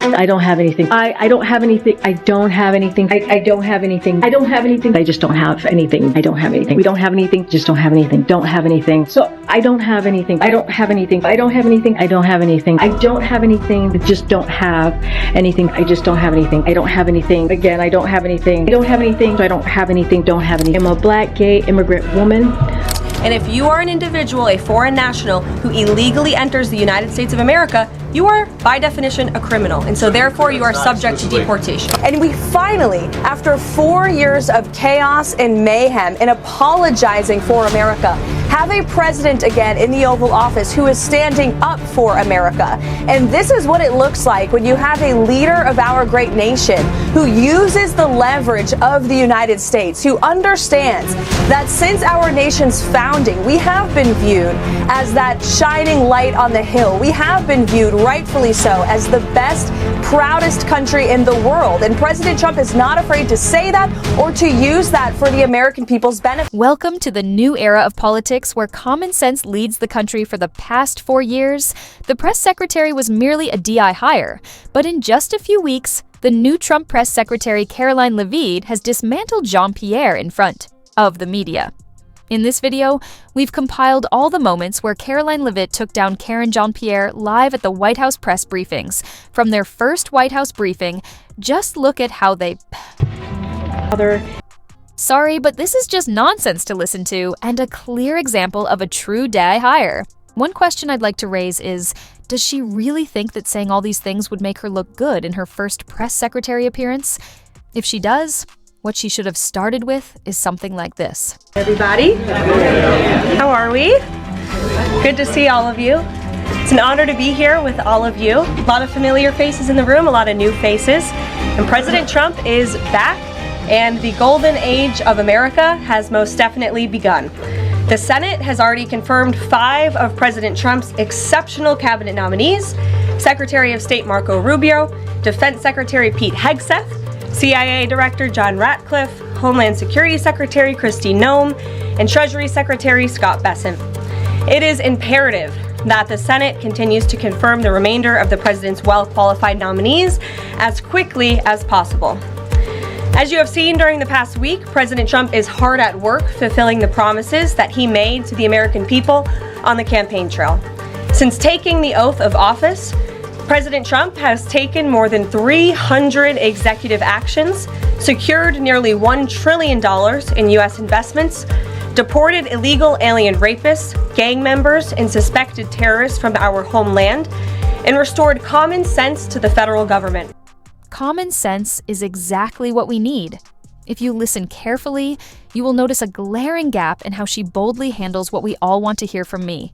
I don't have anything. I don't have anything. I don't have anything. I don't have anything. I don't have anything. I just don't have anything. I don't have anything. We don't have anything. Just don't have anything. Don't have anything. So I don't have anything. I don't have anything. I don't have anything. I don't have anything. I don't have anything. Just don't have anything. I just don't have anything. I don't have anything. Again, I don't have anything. I don't have anything. So I don't have anything. Don't have anything. I'm a Black, gay, immigrant woman. And if you are an individual, a foreign national, who illegally enters the United States of America, you are, by definition, a criminal. And so therefore, you are subject to deportation. And we finally, after 4 years of chaos and mayhem and apologizing for America, have a president again in the Oval Office who is standing up for America. And this is what it looks like when you have a leader of our great nation who uses the leverage of the United States, who understands that since our nation's founding, we have been viewed as that shining light on the hill. We have been viewed, rightfully so, as the best, proudest country in the world. And President Trump is not afraid to say that or to use that for the American people's benefit. Welcome to the new era of politics where common sense leads the country. For the past 4 years, the press secretary was merely a DI hire. But in just a few weeks, the new Trump press secretary Karoline Leavitt has dismantled Jean-Pierre in front of the media. In this video, we've compiled all the moments where Karoline Leavitt took down Karine Jean-Pierre live at the White House press briefings. From their first White House briefing, just look at how they... Sorry, but this is just nonsense to listen to, and a clear example of a true DI hire. One question I'd like to raise is, does she really think that saying all these things would make her look good in her first press secretary appearance? If she does, what she should have started with is something like this. Everybody, how are we? Good to see all of you. It's an honor to be here with all of you. A lot of familiar faces in the room, a lot of new faces. And President Trump is back, and the golden age of America has most definitely begun. The Senate has already confirmed 5 of President Trump's exceptional cabinet nominees: Secretary of State Marco Rubio, Defense Secretary Pete Hegseth, CIA Director John Ratcliffe, Homeland Security Secretary Kristi Noem, and Treasury Secretary Scott Bessent. It is imperative that the Senate continues to confirm the remainder of the president's well-qualified nominees as quickly as possible. As you have seen during the past week, President Trump is hard at work fulfilling the promises that he made to the American people on the campaign trail. Since taking the oath of office, President Trump has taken more than 300 executive actions, secured nearly $1 trillion in U.S. investments, deported illegal alien rapists, gang members, and suspected terrorists from our homeland, and restored common sense to the federal government. Common sense is exactly what we need. If you listen carefully, you will notice a glaring gap in how she boldly handles what we all want to hear from me.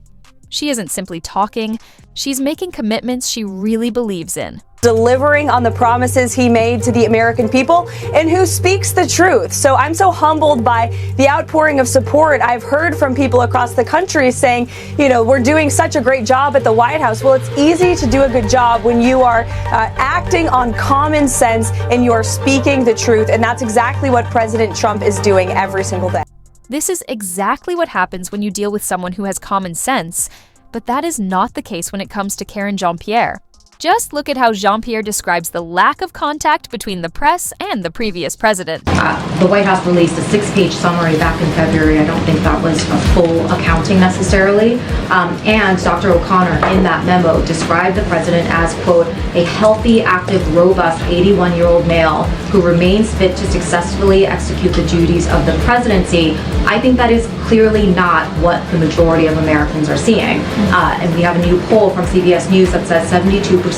She isn't simply talking, she's making commitments she really believes in. Delivering on the promises he made to the American people, and who speaks the truth. So I'm so humbled by the outpouring of support I've heard from people across the country saying, we're doing such a great job at the White House. Well, it's easy to do a good job when you are acting on common sense and you are speaking the truth. And that's exactly what President Trump is doing every single day. This is exactly what happens when you deal with someone who has common sense, but that is not the case when it comes to Karine Jean-Pierre. Just look at how Jean-Pierre describes the lack of contact between the press and the previous president. The White House released a 6-page summary back in February. I don't think that was a full accounting necessarily. And Dr. O'Connor in that memo described the president as, quote, a healthy, active, robust 81-year-old male who remains fit to successfully execute the duties of the presidency. I think that is clearly not what the majority of Americans are seeing. And we have a new poll from CBS News that says 72%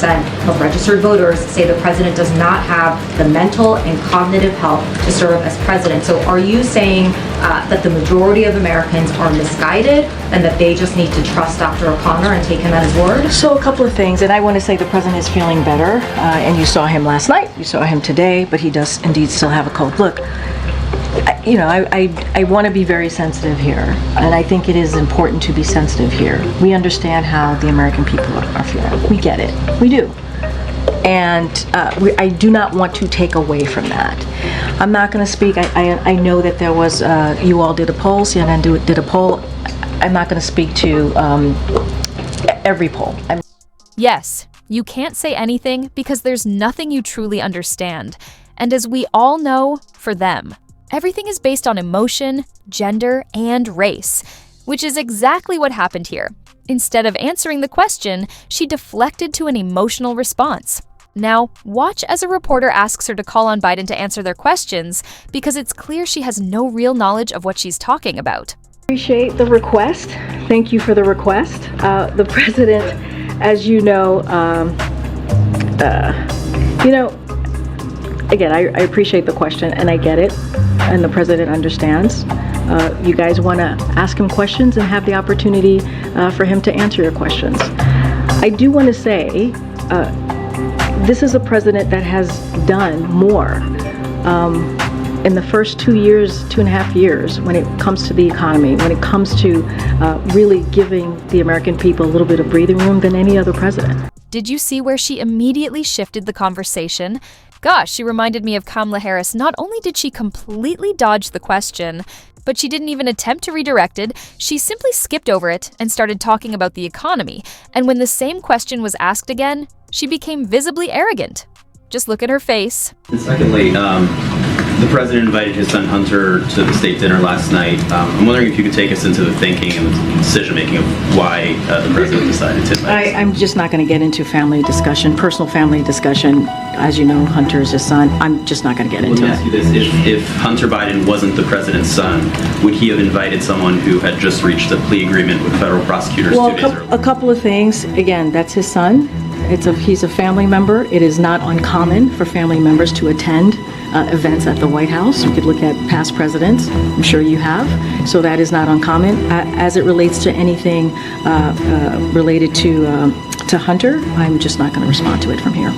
of registered voters say the president does not have the mental and cognitive health to serve as president. So are you saying that the majority of Americans are misguided and that they just need to trust Dr. O'Connor and take him at his word? So a couple of things, and I want to say the president is feeling better, and you saw him last night, you saw him today, but he does indeed still have a cold. Look, I want to be very sensitive here, and I think it is important to be sensitive here. We understand how the American people are feeling. We get it. We do. And I do not want to take away from that. I'm not going to speak. I know that there was, you all did a poll, CNN did a poll. I'm not going to speak to every poll. Yes, You can't say anything because there's nothing you truly understand. And as we all know, for them, everything is based on emotion, gender, and race, which is exactly what happened here. Instead of answering the question, she deflected to an emotional response. Now, watch as a reporter asks her to call on Biden to answer their questions because it's clear she has no real knowledge of what she's talking about. Appreciate the request. Thank you for the request. The president, as you know, again, I appreciate the question and I get it, and the president understands. You guys want to ask him questions and have the opportunity for him to answer your questions. I do want to say, this is a president that has done more in the first 2.5 years, when it comes to the economy, when it comes to really giving the American people a little bit of breathing room than any other president. Did you see where she immediately shifted the conversation? Gosh, she reminded me of Kamala Harris. Not only did she completely dodge the question, but she didn't even attempt to redirect it. She simply skipped over it and started talking about the economy. And when the same question was asked again, she became visibly arrogant. Just look at her face. And secondly, the president invited his son Hunter to the state dinner last night. I'm wondering if you could take us into the thinking and the decision-making of why the president decided to invite I'm just not going to get into family discussion, personal family discussion. As you know, Hunter is his son. I'm just not going to get into it. Let me ask you this. If Hunter Biden wasn't the president's son, would he have invited someone who had just reached a plea agreement with federal prosecutors 2 days earlier? A couple of things. Again, that's his son. He's a family member. It is not uncommon for family members to attend events at the White House. You could look at past presidents. I'm sure you have. So that is not uncommon. As it relates to anything related to Hunter, I'm just not going to respond to it from here.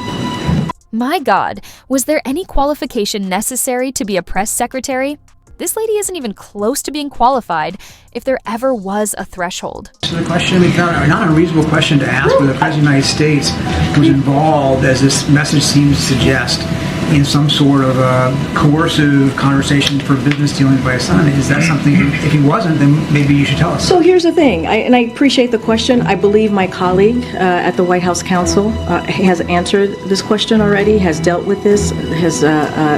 My God, was there any qualification necessary to be a press secretary? This lady isn't even close to being qualified if there ever was a threshold. So the question becomes not a reasonable question to ask whether the President of the United States was involved, as this message seems to suggest, in some sort of coercive conversation for business dealings by his son. Is that something, if he wasn't, then maybe you should tell us. So here's the thing, and I appreciate the question. I believe my colleague at the White House Counsel has answered this question already, has dealt with this, has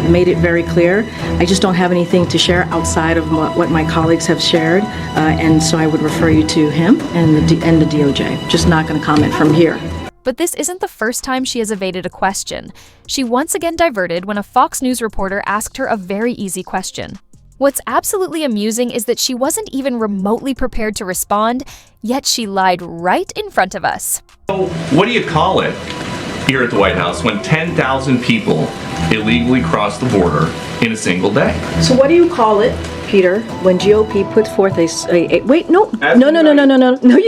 made it very clear. I just don't have anything to share outside of what my colleagues have shared, and so I would refer you to him and the DOJ. Just not going to comment from here. But this isn't the first time she has evaded a question. She once again diverted when a Fox News reporter asked her a very easy question. What's absolutely amusing is that she wasn't even remotely prepared to respond, yet she lied right in front of us. So what do you call it here at the White House when 10,000 people illegally cross the border in a single day? So what do you call it, Peter, when GOP puts forth a wait, no, you can't.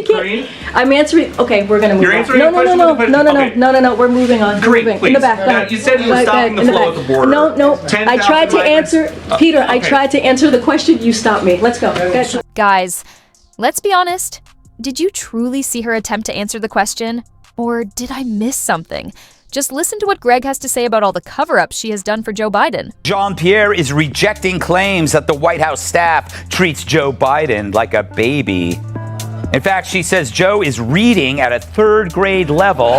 Karine? I'm answering, okay, we're gonna move You're on. answering the question with a question? Okay. No, we're moving on. Karine, Moving. please. In the back, Now, you said you were stopping the flow at the border. No, 10,000 I tried to migrants. answer, Peter, I Okay. tried to answer the question, you stopped me. Let's go. Guys, let's be honest. Did you truly see her attempt to answer the question? Or did I miss something? Just listen to what Greg has to say about all the cover-ups she has done for Joe Biden. Jean-Pierre is rejecting claims that the White House staff treats Joe Biden like a baby. In fact, she says Joe is reading at a 3rd grade level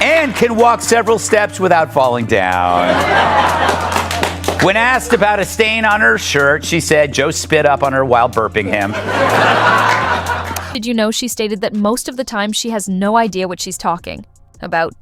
and can walk several steps without falling down. When asked about a stain on her shirt, she said Joe spit up on her while burping him. Did you know she stated that most of the time she has no idea what she's talking about?